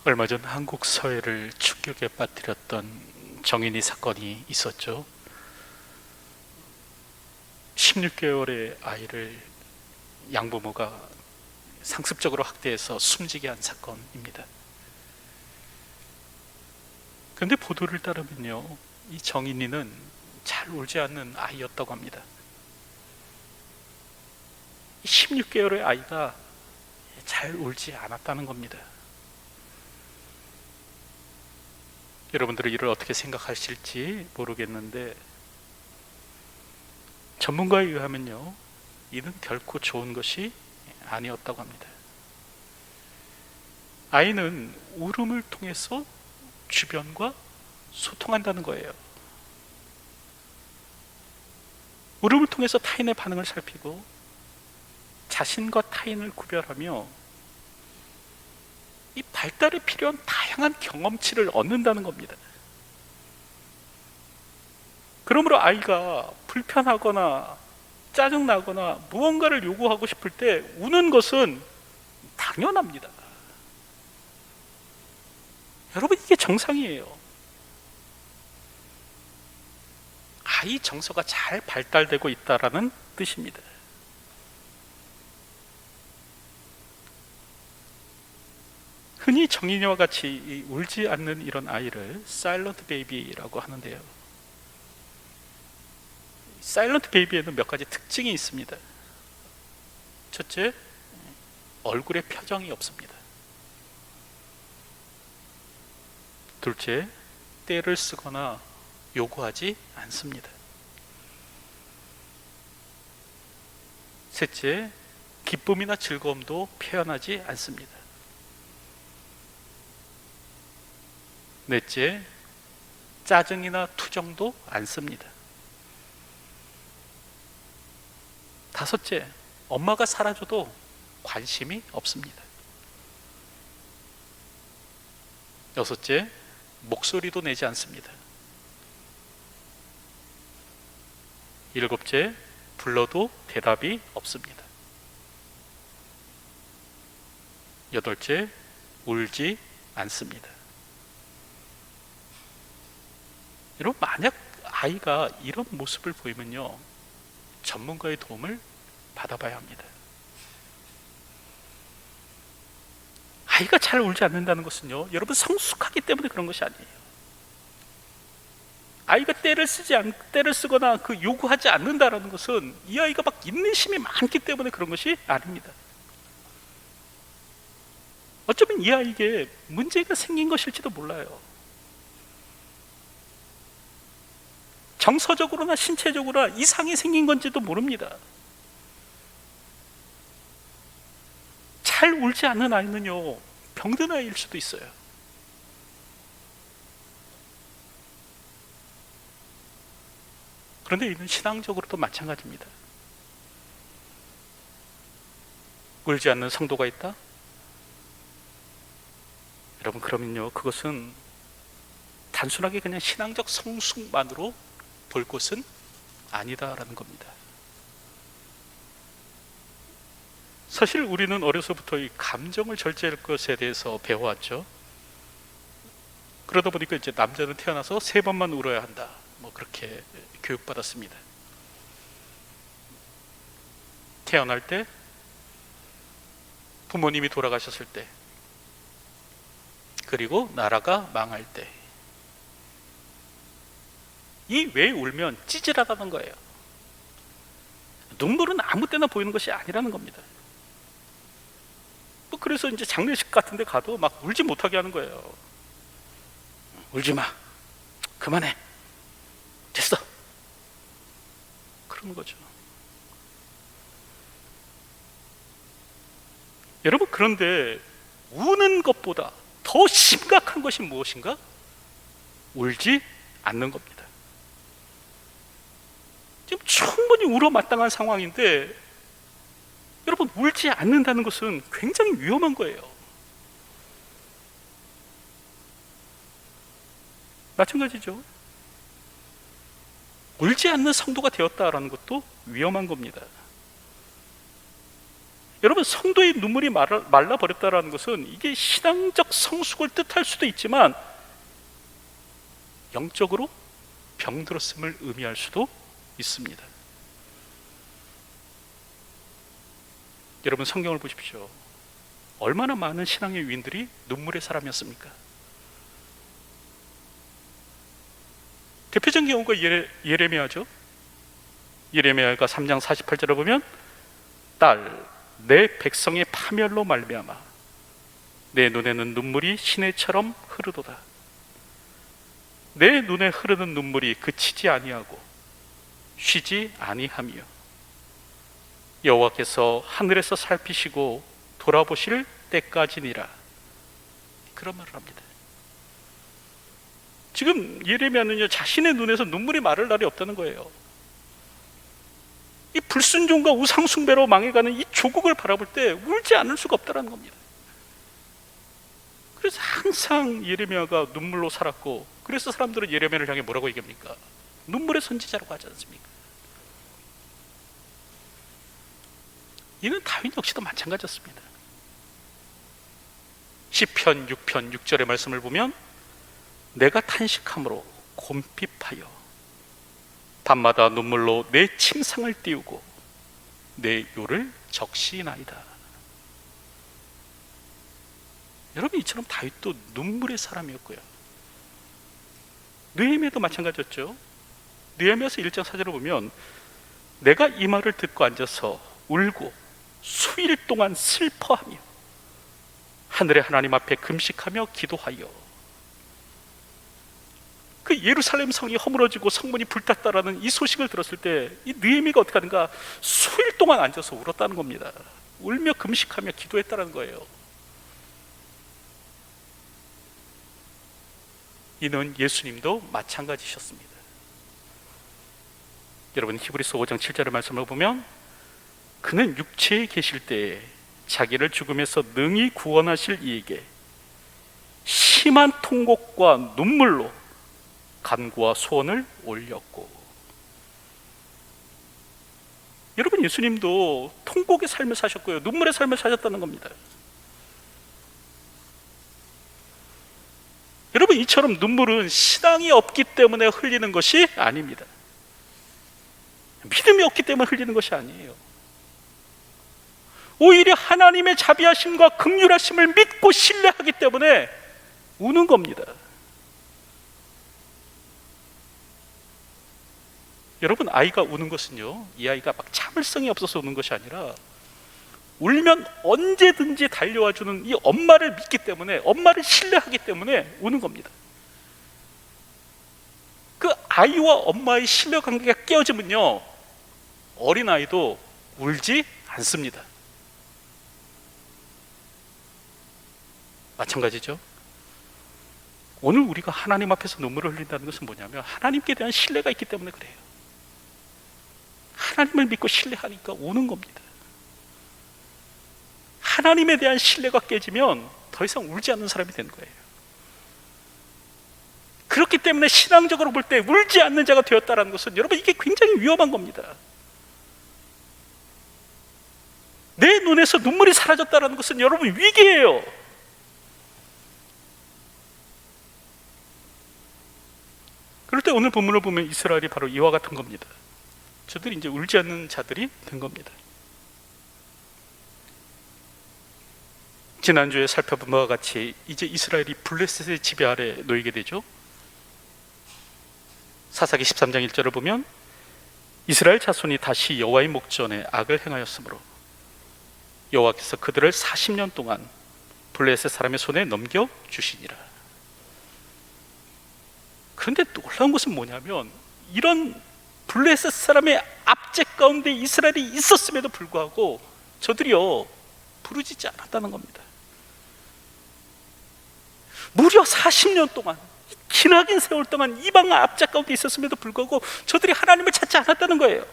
얼마 전 한국 사회를 충격에 빠뜨렸던 정인이 사건이 있었죠. 16개월의 아이를 양부모가 상습적으로 학대해서 숨지게 한 사건입니다. 그런데 보도를 따르면요, 이 정인이는 잘 울지 않는 아이였다고 합니다. 16개월의 아이가 잘 울지 않았다는 겁니다. 여러분들은 이를 어떻게 생각하실지 모르겠는데, 전문가에 의하면요, 이는 결코 좋은 것이 아니었다고 합니다. 아이는 울음을 통해서 주변과 소통한다는 거예요. 울음을 통해서 타인의 반응을 살피고 자신과 타인을 구별하며 이 발달에 필요한 다양한 경험치를 얻는다는 겁니다. 그러므로 아이가 불편하거나 짜증나거나 무언가를 요구하고 싶을 때 우는 것은 당연합니다. 여러분, 이게 정상이에요. 아이 정서가 잘 발달되고 있다라는 뜻입니다. 흔히 정인이와 같이 울지 않는 이런 아이를 사일런트 베이비라고 하는데요, 사일런트 베이비에는 몇 가지 특징이 있습니다. 첫째, 얼굴에 표정이 없습니다. 둘째, 떼를 쓰거나 요구하지 않습니다. 셋째, 기쁨이나 즐거움도 표현하지 않습니다. 넷째, 짜증이나 투정도 안 씁니다. 다섯째, 엄마가 사라져도 관심이 없습니다. 여섯째, 목소리도 내지 않습니다. 일곱째, 불러도 대답이 없습니다. 여덟째, 울지 않습니다. 여러분, 만약 아이가 이런 모습을 보이면요, 전문가의 도움을 받아봐야 합니다. 아이가 잘 울지 않는다는 것은요, 여러분, 성숙하기 때문에 그런 것이 아니에요. 아이가 떼를 쓰거나 요구하지 않는다라는 것은 이 아이가 막 인내심이 많기 때문에 그런 것이 아닙니다. 어쩌면 이 아이에게 문제가 생긴 것일지도 몰라요. 정서적으로나 신체적으로나 이상이 생긴 건지도 모릅니다. 잘 울지 않는 아이는요, 병든 아이일 수도 있어요. 그런데 이는 신앙적으로도 마찬가지입니다. 울지 않는 성도가 있다? 여러분, 그러면요, 그것은 단순하게 그냥 신앙적 성숙만으로 볼 것은 아니다라는 겁니다. 사실 우리는 어려서부터 이 감정을 절제할 것에 대해서 배워왔죠. 그러다 보니까 이제 남자는 태어나서 3번만 울어야 한다, 그렇게 교육받았습니다. 태어날 때, 부모님이 돌아가셨을 때, 그리고 나라가 망할 때, 이 왜 울면 찌질하다는 거예요. 눈물은 아무 때나 보이는 것이 아니라는 겁니다. 그래서 이제 장례식 같은 데 가도 막 울지 못하게 하는 거예요. 울지 마, 그만해, 됐어, 그러는 거죠. 여러분, 그런데 우는 것보다 더 심각한 것이 무엇인가? 울지 않는 겁니다. 지금 충분히 울어 마땅한 상황인데, 여러분, 울지 않는다는 것은 굉장히 위험한 거예요. 마찬가지죠. 울지 않는 성도가 되었다라는 것도 위험한 겁니다. 여러분, 성도의 눈물이 말라버렸다는 것은 이게 신앙적 성숙을 뜻할 수도 있지만 영적으로 병들었음을 의미할 수도 있습니다. 여러분, 성경을 보십시오. 얼마나 많은 신앙의 위인들이 눈물의 사람이었습니까? 대표적인 경우가 예레미야죠. 예레미야가 3장 48절을 보면 딸, 내 백성의 파멸로 말미암아 내 눈에는 눈물이 시내처럼 흐르도다. 내 눈에 흐르는 눈물이 그치지 아니하고 쉬지 아니하며 여호와께서 하늘에서 살피시고 돌아보실 때까지니라. 그런 말을 합니다. 지금 예레미야는요, 자신의 눈에서 눈물이 마를 날이 없다는 거예요. 이 불순종과 우상숭배로 망해가는 이 조국을 바라볼 때 울지 않을 수가 없다는 겁니다. 그래서 항상 예레미야가 눈물로 살았고, 그래서 사람들은 예레미야를 향해 뭐라고 얘기합니까? 눈물의 선지자라고 하지 않습니까? 이는 다윗 역시도 마찬가지였습니다. 시편 6편 6절의 말씀을 보면 내가 탄식함으로 곰핍하여 밤마다 눈물로 내 침상을 띄우고 내 요를 적시나이다. 여러분, 이처럼 다윗도 눈물의 사람이었고요. 느헤미야도 마찬가지였죠. 느헤미야서 1장 4절을 보면 내가 이 말을 듣고 앉아서 울고 수일 동안 슬퍼하며 하늘의 하나님 앞에 금식하며 기도하여. 그 예루살렘 성이 허물어지고 성문이 불탔다라는 이 소식을 들었을 때 이 느헤미야가 어떻게 하는가? 수일 동안 앉아서 울었다는 겁니다. 울며 금식하며 기도했다는 거예요. 이는 예수님도 마찬가지셨습니다. 여러분, 히브리서 5장 7절의 말씀을 보면 그는 육체에 계실 때에 자기를 죽음에서 능히 구원하실 이에게 심한 통곡과 눈물로 간구와 소원을 올렸고. 여러분, 예수님도 통곡의 삶을 사셨고요, 눈물의 삶을 사셨다는 겁니다. 여러분, 이처럼 눈물은 신앙이 없기 때문에 흘리는 것이 아닙니다. 믿음이 없기 때문에 흘리는 것이 아니에요. 오히려 하나님의 자비하심과 긍휼하심을 믿고 신뢰하기 때문에 우는 겁니다. 여러분, 아이가 우는 것은요, 이 아이가 막 참을성이 없어서 우는 것이 아니라 울면 언제든지 달려와 주는 이 엄마를 믿기 때문에, 엄마를 신뢰하기 때문에 우는 겁니다. 그 아이와 엄마의 신뢰 관계가 깨어지면요, 어린아이도 울지 않습니다. 마찬가지죠. 오늘 우리가 하나님 앞에서 눈물을 흘린다는 것은 뭐냐면 하나님께 대한 신뢰가 있기 때문에 그래요. 하나님을 믿고 신뢰하니까 우는 겁니다. 하나님에 대한 신뢰가 깨지면 더 이상 울지 않는 사람이 되는 거예요. 그렇기 때문에 신앙적으로 볼 때 울지 않는 자가 되었다는 것은, 여러분, 이게 굉장히 위험한 겁니다. 내 눈에서 눈물이 사라졌다는 것은 여러분 위기예요. 그럴 때 오늘 본문을 보면 이스라엘이 바로 이와 같은 겁니다. 저들이 이제 울지 않는 자들이 된 겁니다. 지난주에 살펴본 바와 같이 이제 이스라엘이 블레셋의 지배 아래 놓이게 되죠. 사사기 13장 1절을 보면 이스라엘 자손이 다시 여호와의 목전에 악을 행하였으므로 여호와께서 그들을 40년 동안 블레셋 사람의 손에 넘겨주시니라. 그런데 놀라운 것은 뭐냐면, 이런 블레셋 사람의 압제 가운데 이스라엘이 있었음에도 불구하고 저들이요, 부르짖지 않았다는 겁니다. 무려 40년 동안, 기나긴 세월 동안 이방 압제 가운데 있었음에도 불구하고 저들이 하나님을 찾지 않았다는 거예요.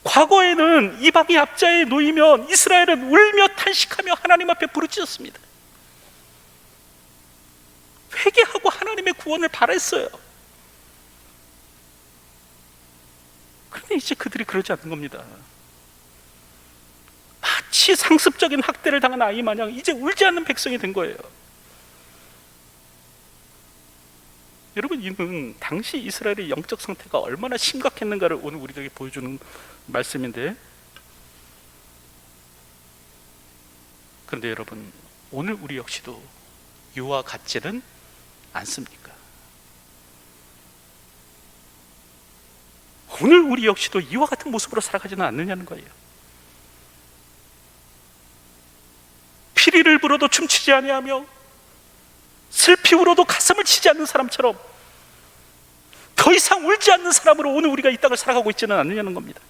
과거에는 이방의 압제에 놓이면 이스라엘은 울며 탄식하며 하나님 앞에 부르짖었습니다. 회개하고 하나님의 구원을 바랬어요. 그런데 이제 그들이 그러지 않는 겁니다. 마치 상습적인 학대를 당한 아이 마냥 이제 울지 않는 백성이 된 거예요. 여러분, 이는 당시 이스라엘의 영적 상태가 얼마나 심각했는가를 오늘 우리에게 보여주는 말씀인데, 그런데 여러분, 오늘 우리 역시도 이와 같지는 않습니까? 오늘 우리 역시도 이와 같은 모습으로 살아가지는 않느냐는 거예요. 피리를 불어도 춤추지 아니하며 슬피 울어도 가슴을 치지 않는 사람처럼 더 이상 울지 않는 사람으로 오늘 우리가 이 땅을 살아가고 있지는 않느냐는 겁니다.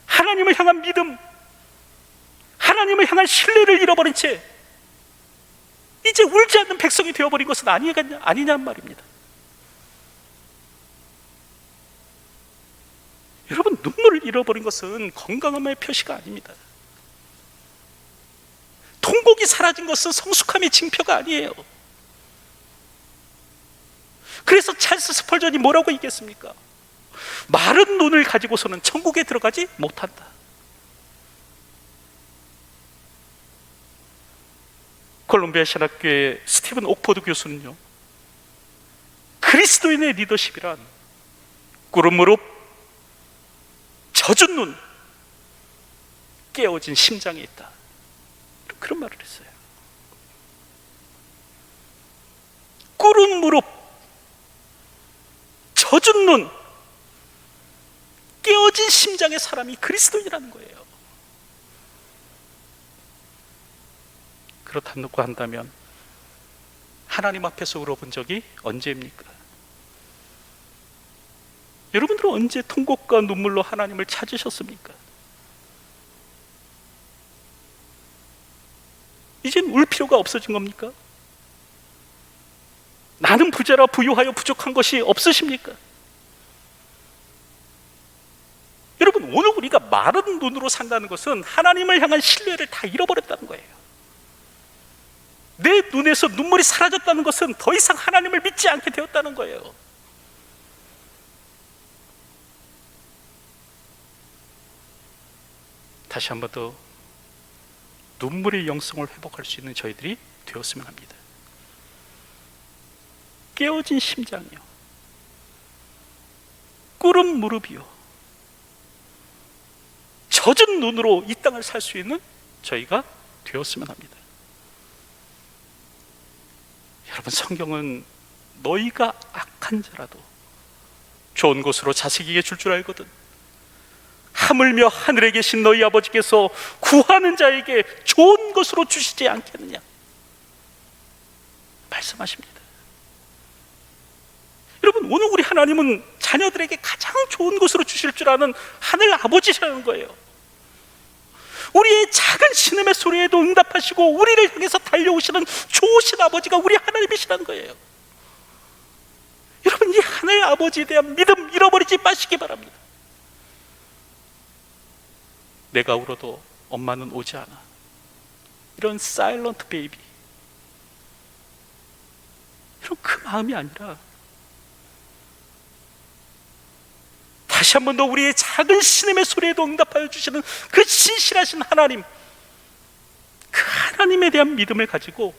하나님을 향한 믿음, 하나님을 향한 신뢰를 잃어버린 채 이제 울지 않는 백성이 되어버린 것은 아니냐는 말입니다. 여러분, 눈물을 잃어버린 것은 건강함의 표시가 아닙니다. 통곡이 사라진 것은 성숙함의 징표가 아니에요. 그래서 찰스 스펄전이 뭐라고 얘기했습니까? 마른 눈을 가지고서는 천국에 들어가지 못한다. 콜롬비아 신학교의 스티븐 옥포드 교수는요, 그리스도인의 리더십이란 꿇은 무릎, 젖은 눈, 깨어진 심장에 있다, 그런 말을 했어요. 꿇은 무릎, 젖은 눈, 깨어진 심장의 사람이 그리스도인이라는 거예요. 그렇다고 한다면 하나님 앞에서 울어본 적이 언제입니까? 여러분들은 언제 통곡과 눈물로 하나님을 찾으셨습니까? 이젠 울 필요가 없어진 겁니까? 나는 부자라 부유하여 부족한 것이 없으십니까? 여러분, 오늘 우리가 마른 눈으로 산다는 것은 하나님을 향한 신뢰를 다 잃어버렸다는 거예요. 내 눈에서 눈물이 사라졌다는 것은 더 이상 하나님을 믿지 않게 되었다는 거예요. 다시 한 번 더 눈물의 영성을 회복할 수 있는 저희들이 되었으면 합니다. 깨어진 심장이요, 꿇은 무릎이요, 젖은 눈으로 이 땅을 살 수 있는 저희가 되었으면 합니다. 여러분, 성경은 너희가 악한 자라도 좋은 곳으로 자식에게 줄 줄 알거든 하물며 하늘에 계신 너희 아버지께서 구하는 자에게 좋은 것으로 주시지 않겠느냐 말씀하십니다. 여러분, 오늘 우리 하나님은 자녀들에게 가장 좋은 것으로 주실 줄 아는 하늘 아버지시라는 거예요. 우리의 작은 신음의 소리에도 응답하시고 우리를 향해서 달려오시는 좋으신 아버지가 우리 하나님이시라는 거예요. 여러분, 이 하늘 아버지에 대한 믿음 잃어버리지 마시기 바랍니다. 내가 울어도 엄마는 오지 않아, 이런 사일런트 베이비, 이런 그 마음이 아니라 다시 한 번 더 우리의 작은 신음의 소리에도 응답하여 주시는 그 신실하신 하나님, 그 하나님에 대한 믿음을 가지고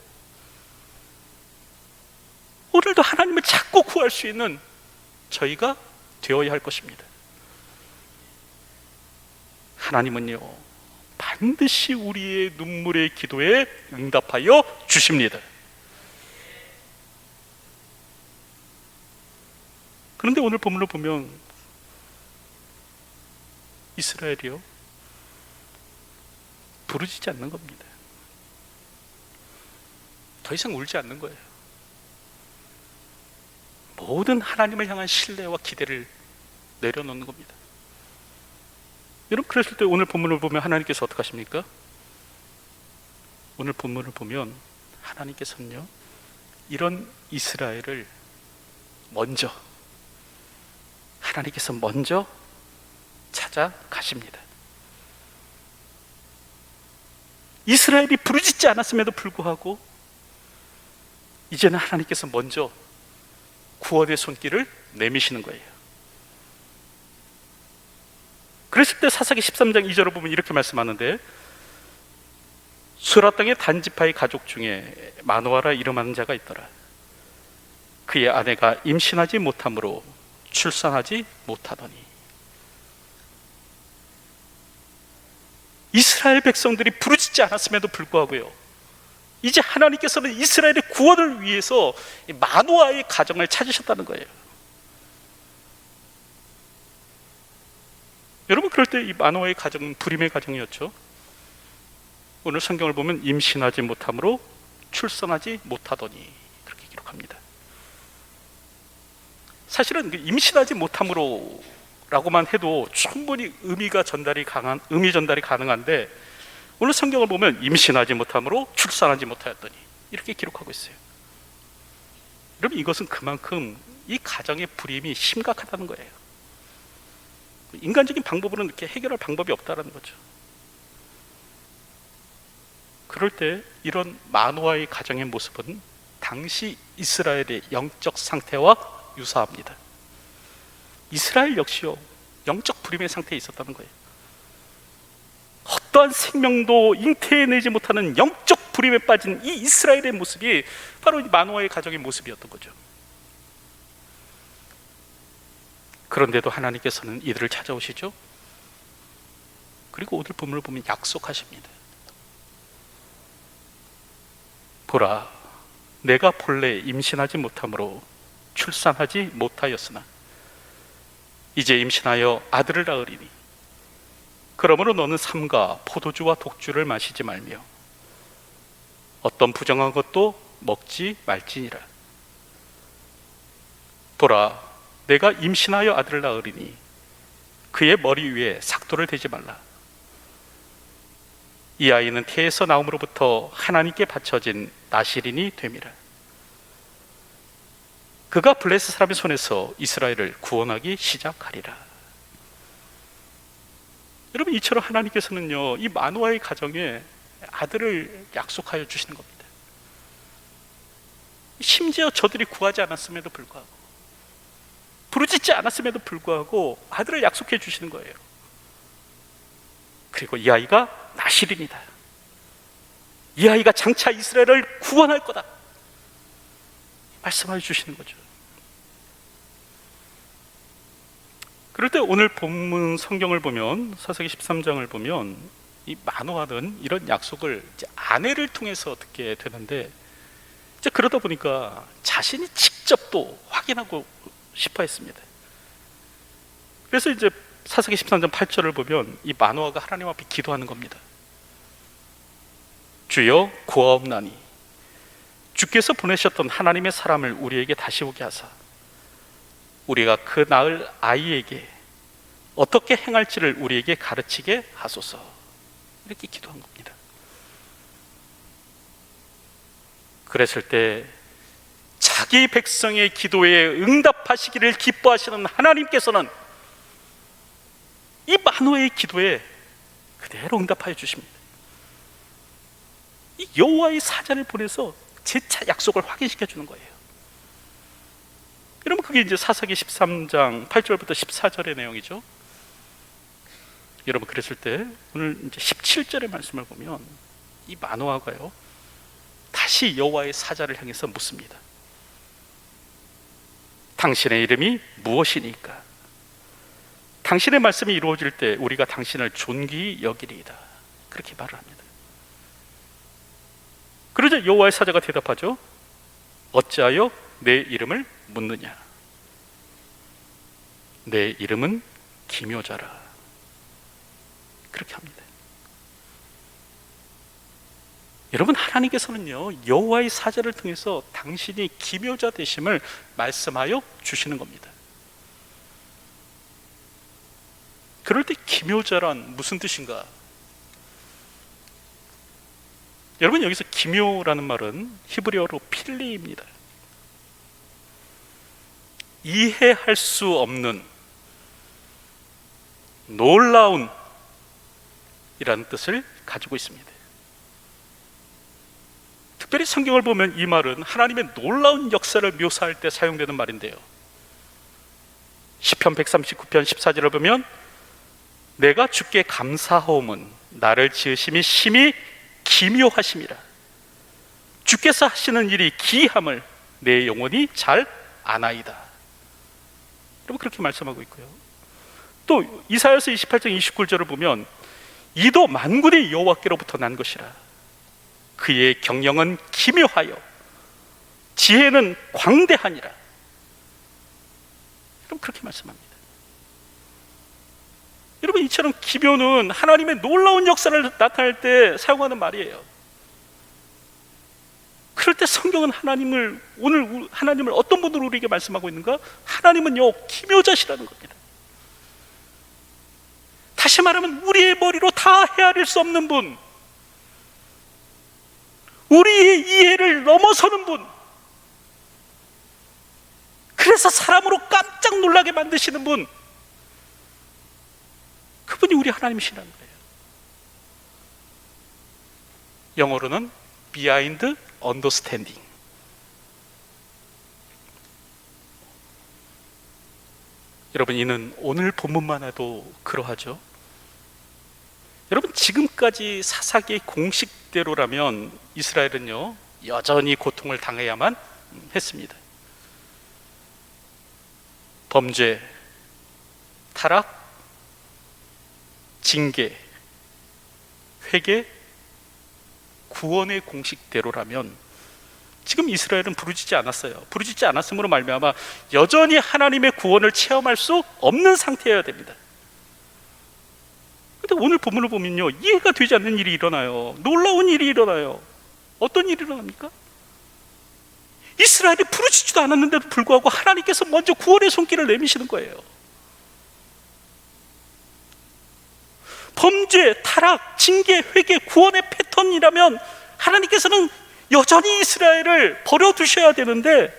오늘도 하나님을 찾고 구할 수 있는 저희가 되어야 할 것입니다. 하나님은요, 반드시 우리의 눈물의 기도에 응답하여 주십니다. 그런데 오늘 본문을 보면 이스라엘이요, 부르짖지 않는 겁니다. 더 이상 울지 않는 거예요. 모든 하나님을 향한 신뢰와 기대를 내려놓는 겁니다. 여러분, 그랬을 때 오늘 본문을 보면 하나님께서 어떻게 하십니까? 오늘 본문을 보면 하나님께서는요, 이런 이스라엘을 하나님께서 먼저 찾아가십니다. 이스라엘이 부르짖지 않았음에도 불구하고 이제는 하나님께서 먼저 구원의 손길을 내미시는 거예요. 그랬을 때 사사기 13장 2절을 보면 이렇게 말씀하는데, 수라 땅의 단지파의 가족 중에 마노아라 이름하는 자가 있더라. 그의 아내가 임신하지 못함으로 출산하지 못하더니. 이스라엘 백성들이 부르짖지 않았음에도 불구하고요, 이제 하나님께서는 이스라엘의 구원을 위해서 마노아의 가정을 찾으셨다는 거예요. 여러분, 그럴 때 이 마노아의 가정은 불임의 가정이었죠. 오늘 성경을 보면 임신하지 못함으로 출산하지 못하더니 그렇게 기록합니다. 사실은 임신하지 못함으로 라고만 해도 충분히 의미 전달이 가능한데, 오늘 성경을 보면 임신하지 못함으로 출산하지 못하였더니 이렇게 기록하고 있어요. 여러분, 이것은 그만큼 이 가정의 불임이 심각하다는 거예요. 인간적인 방법으로는 이렇게 해결할 방법이 없다는 거죠. 그럴 때 이런 마노아의 가정의 모습은 당시 이스라엘의 영적 상태와 유사합니다. 이스라엘 역시요, 영적 불임의 상태에 있었다는 거예요. 어떠한 생명도 잉태해내지 못하는 영적 불임에 빠진 이 이스라엘의 모습이 바로 마노아의 가정의 모습이었던 거죠. 그런데도 하나님께서는 이들을 찾아오시죠. 그리고 오늘 본문을 보면 약속하십니다. 보라, 내가 본래 임신하지 못함으로 출산하지 못하였으나 이제 임신하여 아들을 낳으리니 그러므로 너는 삼가 포도주와 독주를 마시지 말며 어떤 부정한 것도 먹지 말지니라. 보라, 내가 임신하여 아들을 낳으리니 그의 머리 위에 삭도를 대지 말라. 이 아이는 태에서 나옴으로부터 하나님께 바쳐진 나실인이 됨이라. 그가 블레셋 사람의 손에서 이스라엘을 구원하기 시작하리라. 여러분, 이처럼 하나님께서는요, 이 마노아의 가정에 아들을 약속하여 주시는 겁니다. 심지어 저들이 구하지 않았음에도 불구하고, 부르짖지 않았음에도 불구하고 아들을 약속해 주시는 거예요. 그리고 이 아이가 나실인이다. 이 아이가 장차 이스라엘을 구원할 거다. 말씀해 주시는 거죠. 그럴 때 오늘 본문 성경을 보면, 사사기 13장을 보면 이 마노아는 이런 약속을 이제 아내를 통해서 듣게 되는데, 이제 그러다 보니까 자신이 직접 또 확인하고 싶어 했습니다. 그래서 이제 사사기 13장 8절을 보면 이 마노아가 하나님 앞에 기도하는 겁니다. 주여, 구하옵나니 주께서 보내셨던 하나님의 사람을 우리에게 다시 오게 하사 우리가 그 낳을 아이에게 어떻게 행할지를 우리에게 가르치게 하소서. 이렇게 기도한 겁니다. 그랬을 때 자기 백성의 기도에 응답하시기를 기뻐하시는 하나님께서는 이 마노아의 기도에 그대로 응답하여 주십니다. 이 여호와의 사자를 보내서 재차 약속을 확인시켜 주는 거예요. 여러분, 그게 이제 사사기 13장 8절부터 14절의 내용이죠. 여러분, 그랬을 때 오늘 이제 17절의 말씀을 보면 이 마노아가요, 다시 여호와의 사자를 향해서 묻습니다. 당신의 이름이 무엇이니까? 당신의 말씀이 이루어질 때 우리가 당신을 존귀히 여기리이다. 그렇게 말을 합니다. 그러자 여호와의 사자가 대답하죠. 어찌하여 내 이름을 묻느냐? 내 이름은 기묘자라. 그렇게 합니다. 여러분, 하나님께서는요, 여호와의 사자를 통해서 당신이 기묘자 되심을 말씀하여 주시는 겁니다. 그럴 때 기묘자란 무슨 뜻인가? 여러분, 여기서 기묘라는 말은 히브리어로 필리입니다. 이해할 수 없는, 놀라운 이라는 뜻을 가지고 있습니다. 특별히 성경을 보면 이 말은 하나님의 놀라운 역사를 묘사할 때 사용되는 말인데요, 시편 139편 14절을 보면 내가 주께 감사하옴은 나를 지으심이 심히 기묘하심이라. 주께서 하시는 일이 기이함을 내 영혼이 잘 아나이다. 여러분, 그렇게 말씀하고 있고요. 또 이사야서 28장 29절을 보면 이도 만군의 여호와께로부터 난 것이라. 그의 경영은 기묘하여 지혜는 광대하니라. 여러분, 그렇게 말씀합니다. 여러분, 이처럼 기묘는 하나님의 놀라운 역사를 나타낼 때 사용하는 말이에요. 그럴 때 성경은 오늘 하나님을 어떤 분으로 우리에게 말씀하고 있는가? 하나님은요, 기묘자시라는 겁니다. 다시 말하면 우리의 머리로 다 헤아릴 수 없는 분, 우리의 이해를 넘어서는 분, 그래서 사람으로 깜짝 놀라게 만드시는 분, 그분이 우리 하나님이시라는 거예요. 영어로는 Beyond Understanding. 여러분, 이는 오늘 본문만 해도 그러하죠. 여러분, 지금까지 사사기의 공식대로라면 이스라엘은요, 여전히 고통을 당해야만 했습니다. 범죄, 타락, 징계, 회개, 구원의 공식대로라면 지금 이스라엘은 부르짖지 않았어요. 부르짖지 않았으므로 말미암아 여전히 하나님의 구원을 체험할 수 없는 상태여야 됩니다. 그런데 오늘 본문을 보면요, 이해가 되지 않는 일이 일어나요. 놀라운 일이 일어나요. 어떤 일이 일어납니까? 이스라엘이 부르짖지도 않았는데도 불구하고 하나님께서 먼저 구원의 손길을 내미시는 거예요. 범죄, 타락, 징계, 회개, 구원의 패턴이라면 하나님께서는 여전히 이스라엘을 버려두셔야 되는데,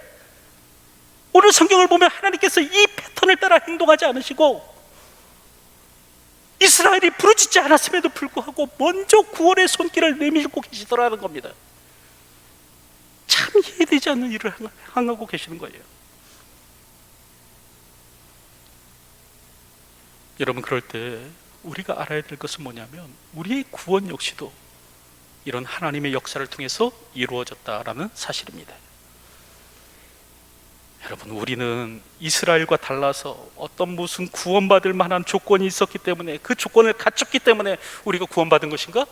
오늘 성경을 보면 하나님께서 이 패턴을 따라 행동하지 않으시고 이스라엘이 부르짖지 않았음에도 불구하고 먼저 구원의 손길을 내밀고 계시더라는 겁니다. 참 이해되지 않는 일을 행하고 계시는 거예요. 여러분, 그럴 때 우리가 알아야 될 것은 뭐냐면 우리의 구원 역시도 이런 하나님의 역사를 통해서 이루어졌다라는 사실입니다. 여러분, 우리는 이스라엘과 달라서 어떤 무슨 구원받을 만한 조건이 있었기 때문에, 그 조건을 갖췄기 때문에 우리가 구원받은 것인가?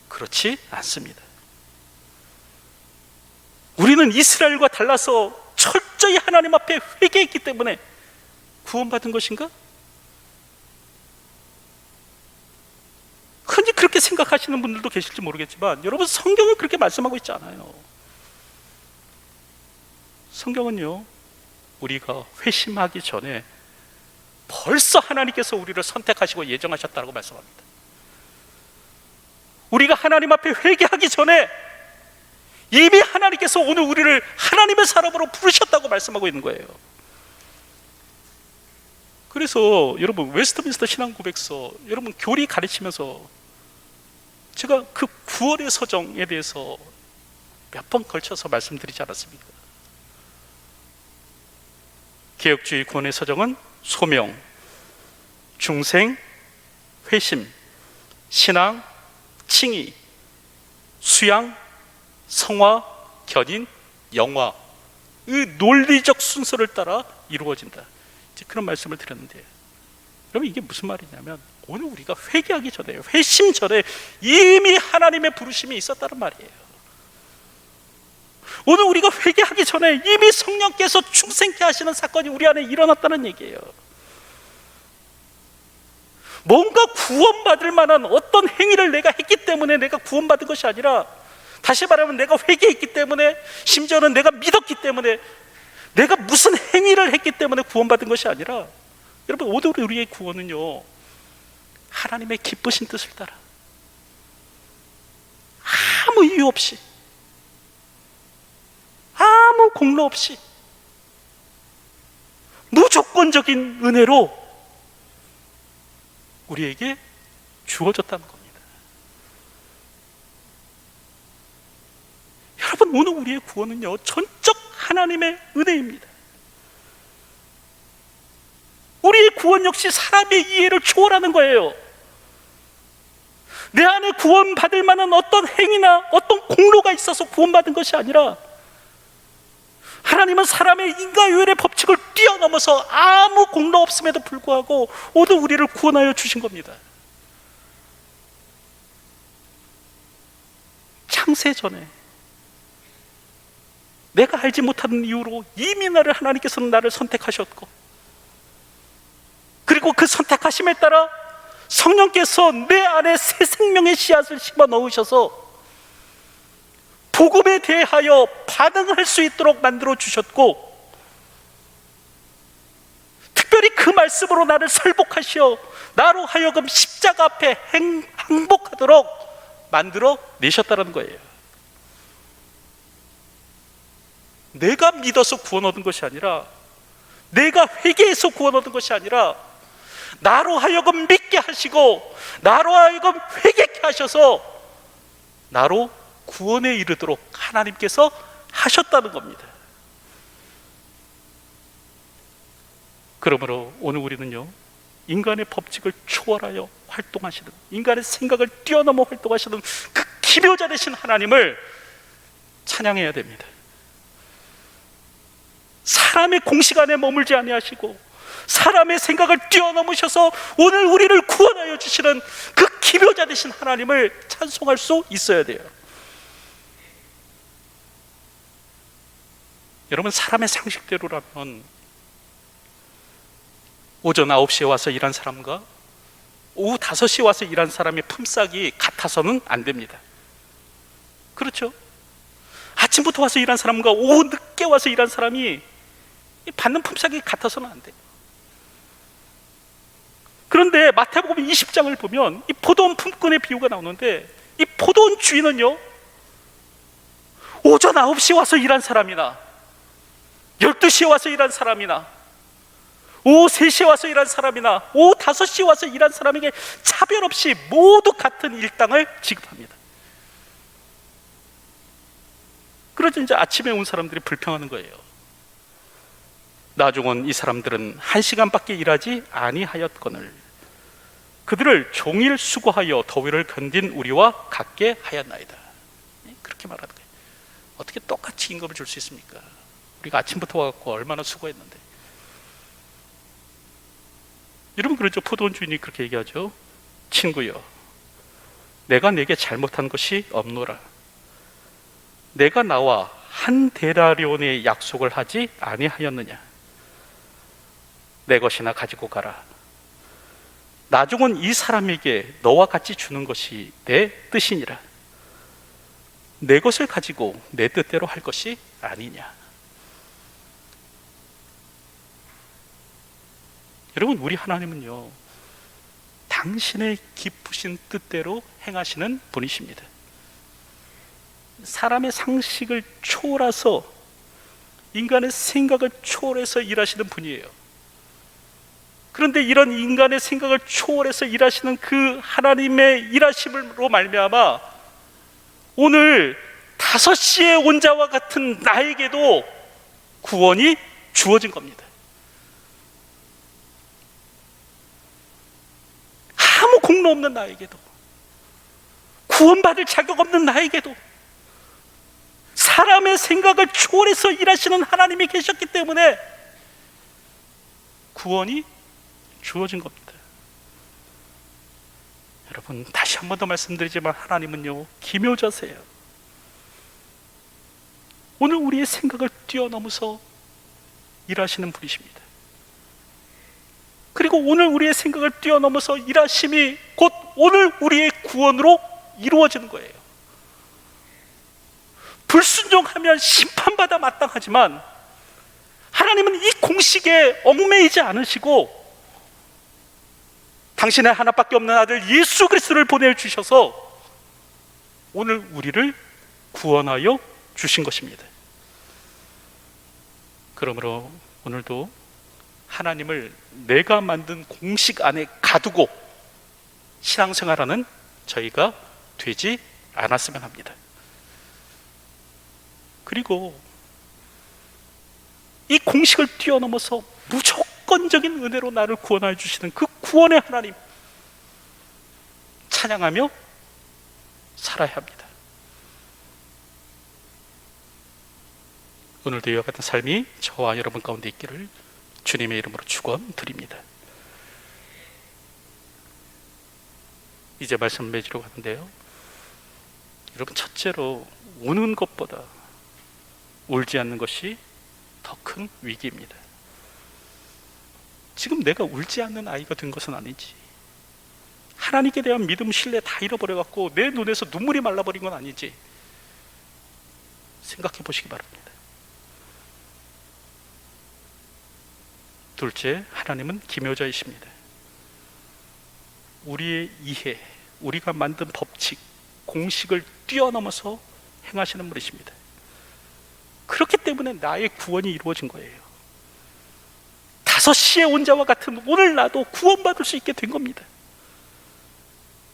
그렇지 않습니다. 우리는 이스라엘과 달라서 철저히 하나님 앞에 회개했기 때문에 구원받은 것인가? 흔히 그렇게 생각하시는 분들도 계실지 모르겠지만 여러분, 성경은 그렇게 말씀하고 있지 않아요. 성경은요, 우리가 회심하기 전에 벌써 하나님께서 우리를 선택하시고 예정하셨다고 말씀합니다. 우리가 하나님 앞에 회개하기 전에 이미 하나님께서 오늘 우리를 하나님의 사람으로 부르셨다고 말씀하고 있는 거예요. 그래서 여러분, 웨스트민스터 신앙고백서 여러분 교리 가르치면서 제가 그 구원의 서정에 대해서 몇 번 걸쳐서 말씀드리지 않았습니까? 개혁주의 구원의 서정은 소명, 중생, 회심, 신앙, 칭의, 수양, 성화, 견인, 영화, 이 논리적 순서를 따라 이루어진다, 이제 그런 말씀을 드렸는데, 여러분, 이게 무슨 말이냐면 오늘 우리가 회개하기 전에, 회심 전에 이미 하나님의 부르심이 있었다는 말이에요. 오늘 우리가 회개하기 전에 이미 성령께서 충생케 하시는 사건이 우리 안에 일어났다는 얘기예요. 뭔가 구원받을 만한 어떤 행위를 내가 했기 때문에 내가 구원받은 것이 아니라, 다시 말하면 내가 회개했기 때문에, 심지어는 내가 믿었기 때문에, 내가 무슨 행위를 했기 때문에 구원받은 것이 아니라, 여러분, 오늘 우리의 구원은요, 하나님의 기쁘신 뜻을 따라 아무 이유 없이, 아무 공로 없이 무조건적인 은혜로 우리에게 주어졌다는 겁니다. 여러분, 오늘 우리의 구원은요, 전적 하나님의 은혜입니다. 우리의 구원 역시 사람의 이해를 초월하는 거예요. 내 안에 구원받을 만한 어떤 행위나 어떤 공로가 있어서 구원받은 것이 아니라, 하나님은 사람의 인과유일의 법칙을 뛰어넘어서 아무 공로 없음에도 불구하고 오늘 우리를 구원하여 주신 겁니다. 창세 전에 내가 알지 못하는 이유로 이미 하나님께서는 나를 선택하셨고, 그리고 그 선택하심에 따라 성령께서 내 안에 새 생명의 씨앗을 심어 넣으셔서 복음에 대하여 반응할 수 있도록 만들어 주셨고, 특별히 그 말씀으로 나를 설복하시어 나로 하여금 십자가 앞에 항복하도록 만들어 내셨다는 거예요. 내가 믿어서 구원 얻은 것이 아니라, 내가 회개해서 구원 얻은 것이 아니라, 나로 하여금 믿게 하시고 나로 하여금 회개케 하셔서 나로 구원에 이르도록 하나님께서 하셨다는 겁니다. 그러므로 오늘 우리는요, 인간의 법칙을 초월하여 활동하시는, 인간의 생각을 뛰어넘어 활동하시는 그 기묘자 되신 하나님을 찬양해야 됩니다. 사람의 공식 안에 머물지 아니하시고 사람의 생각을 뛰어넘으셔서 오늘 우리를 구원하여 주시는 그 기묘자 되신 하나님을 찬송할 수 있어야 돼요. 여러분, 사람의 상식대로라면 오전 9시에 와서 일한 사람과 오후 5시에 와서 일한 사람의 품삯이 같아서는 안 됩니다. 그렇죠? 아침부터 와서 일한 사람과 오후 늦게 와서 일한 사람이 받는 품삯이 같아서는 안 돼요. 그런데 마태복음 20장을 보면 이 포도원 품꾼의 비유가 나오는데, 이 포도원 주인은요, 오전 9시에 와서 일한 사람이나 12시에 와서 일한 사람이나 오후 3시에 와서 일한 사람이나 오후 5시에 와서 일한 사람에게 차별 없이 모두 같은 일당을 지급합니다. 그러자 이제 아침에 온 사람들이 불평하는 거예요. 나중은 이 사람들은 1시간밖에 일하지 아니하였거늘 그들을 종일 수고하여 더위를 견딘 우리와 같게 하였나이다. 그렇게 말하는 거예요. 어떻게 똑같이 임금을 줄 수 있습니까? 우리가 아침부터 와갖고 얼마나 수고했는데. 여러분, 그러죠. 포도원 주인이 그렇게 얘기하죠. 친구여, 내가 네게 잘못한 것이 없노라. 내가 나와 한 데나리온의 약속을 하지 아니하였느냐. 내 것이나 가지고 가라. 나중은 이 사람에게 너와 같이 주는 것이 내 뜻이니라. 내 것을 가지고 내 뜻대로 할 것이 아니냐. 여러분, 우리 하나님은요, 당신의 깊으신 뜻대로 행하시는 분이십니다. 사람의 상식을 초월해서, 인간의 생각을 초월해서 일하시는 분이에요. 그런데 이런 인간의 생각을 초월해서 일하시는 그 하나님의 일하심으로 말미암아 오늘 5시에 온 자와 같은 나에게도 구원이 주어진 겁니다. 아무 공로 없는 나에게도, 구원받을 자격 없는 나에게도 사람의 생각을 초월해서 일하시는 하나님이 계셨기 때문에 구원이 주어진 겁니다. 여러분, 다시 한 번 더 말씀드리지만 하나님은요, 기묘자세요. 오늘 우리의 생각을 뛰어넘어서 일하시는 분이십니다. 그리고 오늘 우리의 생각을 뛰어넘어서 일하심이 곧 오늘 우리의 구원으로 이루어지는 거예요. 불순종하면 심판받아 마땅하지만 하나님은 이 공식에 얽매이지 않으시고 당신의 하나밖에 없는 아들 예수 그리스도를 보내주셔서 오늘 우리를 구원하여 주신 것입니다. 그러므로 오늘도 하나님을 내가 만든 공식 안에 가두고 신앙생활하는 저희가 되지 않았으면 합니다. 그리고 이 공식을 뛰어넘어서 무조건 무조건적인 은혜로 나를 구원하여 주시는 그 구원의 하나님 찬양하며 살아야 합니다. 오늘도 이와 같은 삶이 저와 여러분 가운데 있기를 주님의 이름으로 축원드립니다. 이제 말씀 맺으려고 하는데요, 여러분, 첫째로 우는 것보다 울지 않는 것이 더 큰 위기입니다. 지금 내가 울지 않는 아이가 된 것은 아니지, 하나님께 대한 믿음, 신뢰 다 잃어버려갖고 내 눈에서 눈물이 말라버린 건 아니지, 생각해 보시기 바랍니다. 둘째, 하나님은 기묘자이십니다. 우리의 이해, 우리가 만든 법칙, 공식을 뛰어넘어서 행하시는 분이십니다. 그렇기 때문에 나의 구원이 이루어진 거예요. 5시에 온 자와 같은 오늘 나도 구원받을 수 있게 된 겁니다.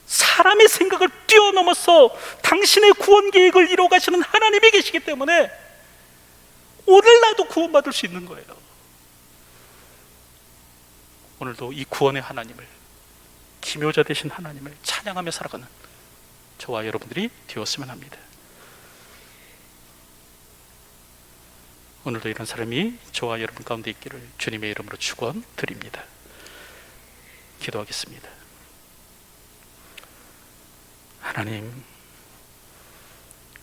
사람의 생각을 뛰어넘어서 당신의 구원 계획을 이루어 가시는 하나님이 계시기 때문에 오늘 나도 구원받을 수 있는 거예요. 오늘도 이 구원의 하나님을, 기묘자 되신 하나님을 찬양하며 살아가는 저와 여러분들이 되었으면 합니다. 오늘도 이런 사람이 저와 여러분 가운데 있기를 주님의 이름으로 축원드립니다. 기도하겠습니다. 하나님,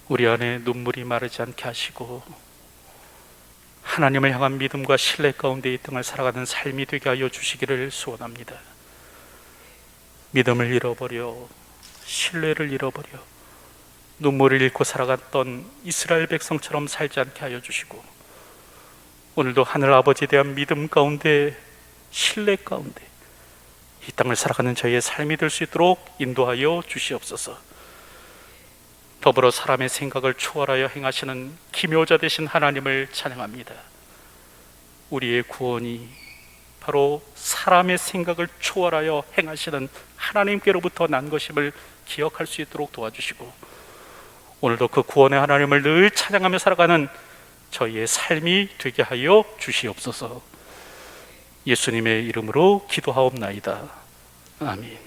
우리 안에 눈물이 마르지 않게 하시고 하나님을 향한 믿음과 신뢰 가운데 이 땅을 살아가는 삶이 되게 하여 주시기를 소원합니다. 믿음을 잃어버려, 신뢰를 잃어버려 눈물을 잃고 살아갔던 이스라엘 백성처럼 살지 않게 하여 주시고, 오늘도 하늘 아버지에 대한 믿음 가운데, 신뢰 가운데 이 땅을 살아가는 저희의 삶이 될 수 있도록 인도하여 주시옵소서. 더불어 사람의 생각을 초월하여 행하시는 기묘자 되신 하나님을 찬양합니다. 우리의 구원이 바로 사람의 생각을 초월하여 행하시는 하나님께로부터 난 것임을 기억할 수 있도록 도와주시고, 오늘도 그 구원의 하나님을 늘 찬양하며 살아가는 저희의 삶이 되게 하여 주시옵소서. 예수님의 이름으로 기도하옵나이다. 아멘.